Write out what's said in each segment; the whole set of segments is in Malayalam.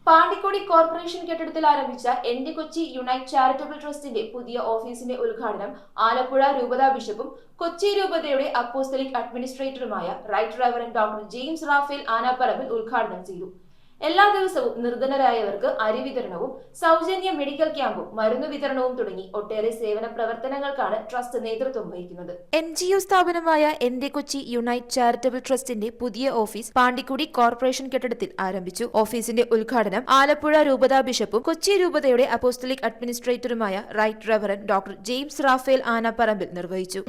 പാണ്ടിക്കോടി കോർപ്പറേഷൻ കെട്ടിടത്തിൽ ആരംഭിച്ച എന്റെ കൊച്ചി യുണൈറ്റ് ചാരിറ്റബിൾ ട്രസ്റ്റിന്റെ പുതിയ ഓഫീസിന്റെ ഉദ്ഘാടനം ആലപ്പുഴ രൂപതാ ബിഷപ്പും കൊച്ചി രൂപതയുടെ അപ്പോസ്തലിക് അഡ്മിനിസ്ട്രേറ്ററുമായ right reverend doctor James Raphael Anaparambil ഉദ്ഘാടനം ചെയ്തു. എല്ലാ ദിവസവും നിർധനരായവർക്ക് അരി വിതരണവും സൗജന്യ മെഡിക്കൽ ക്യാമ്പും മരുന്നു വിതരണവും തുടങ്ങി ഒട്ടേറെ സേവന പ്രവർത്തനങ്ങൾക്കാണ് ട്രസ്റ്റ് നേതൃത്വം വഹിക്കുന്നത്. NGO സ്ഥാപനമായ എന്റെ കൊച്ചി യുണൈറ്റ് ചാരിറ്റബിൾ ട്രസ്റ്റിന്റെ പുതിയ ഓഫീസ് പാണ്ടിക്കുടി കോർപ്പറേഷൻ കെട്ടിടത്തിൽ ആരംഭിച്ചു. ഓഫീസിന്റെ ഉദ്ഘാടനം ആലപ്പുഴ രൂപതാ ബിഷപ്പും കൊച്ചി രൂപതയുടെ അപ്പോസ്തലിക് അഡ്മിനിസ്ട്രേറ്ററുമായ right reverend doctor James Raphael Anaparambil നിർവഹിച്ചു.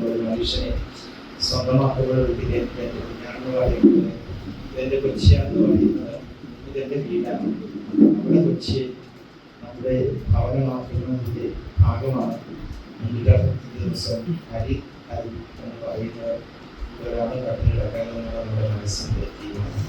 ഇതിൻ്റെ വീടാണ്. നമ്മുടെ കൊച്ചി നമ്മുടെ ഭവനമാക്കുന്നതിൻ്റെ ഭാഗമാണ്. ദിവസം അരി എന്ന് പറയുന്നത് ഒരാൾ കട്ടിലിടക്കാനുള്ള നമ്മുടെ മനസ്സിൻ്റെ തീരുമാനം.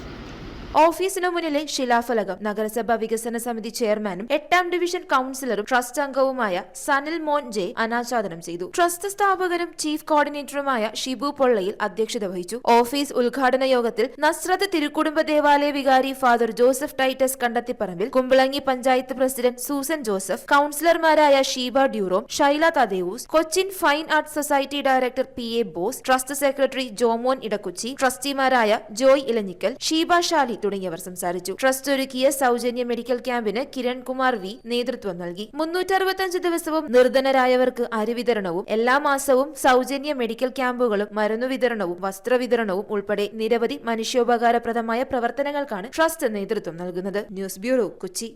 ഓഫീസിനു മുന്നിലെ ശിലാഫലകം നഗരസഭാ വികസന സമിതി ചെയർമാനും 8ാം ഡിവിഷൻ കൌൺസിലറും ട്രസ്റ്റ് അംഗവുമായ സനിൽ മോൻ ജെ അനാച്ഛാദനം ചെയ്തു. ട്രസ്റ്റ് സ്ഥാപകനും ചീഫ് കോർഡിനേറ്ററുമായ ഷിബു പൊള്ളയിൽ അധ്യക്ഷത വഹിച്ചു. ഓഫീസ് ഉദ്ഘാടന യോഗത്തിൽ നസ്രത്ത് തിരുക്കുടുംബ ദേവാലയ വികാരി father Joseph Titus Kandathiparambil, Kumbalangi panchayat president Susan Joseph, കൌൺസിലർമാരായ Sheeba Durom, Shaila Thaddeus, Cochin fine arts society director PA Bose, trust secretary Jomon Edakkuchi, ട്രസ്റ്റിമാരായ ജോയ് ഇലഞ്ഞിക്കൽ, ഷീബ ഷാലി തുടങ്ങിയവർ സംസാരിച്ചു. ട്രസ്റ്റ് ഒരുക്കിയ സൗജന്യ മെഡിക്കൽ ക്യാമ്പിന് കിരൺ കുമാർ V നേതൃത്വം നൽകി. 365 ദിവസവും നിർധനരായവർക്ക് അരി വിതരണവും എല്ലാ മാസവും സൗജന്യ മെഡിക്കൽ ക്യാമ്പുകളും മരുന്നു വിതരണവും വസ്ത്രവിതരണവും ഉൾപ്പെടെ നിരവധി മനുഷ്യോപകാരപ്രദമായ പ്രവർത്തനങ്ങൾക്കാണ് ട്രസ്റ്റ് നേതൃത്വം നൽകുന്നത്. News bureau, Kochi.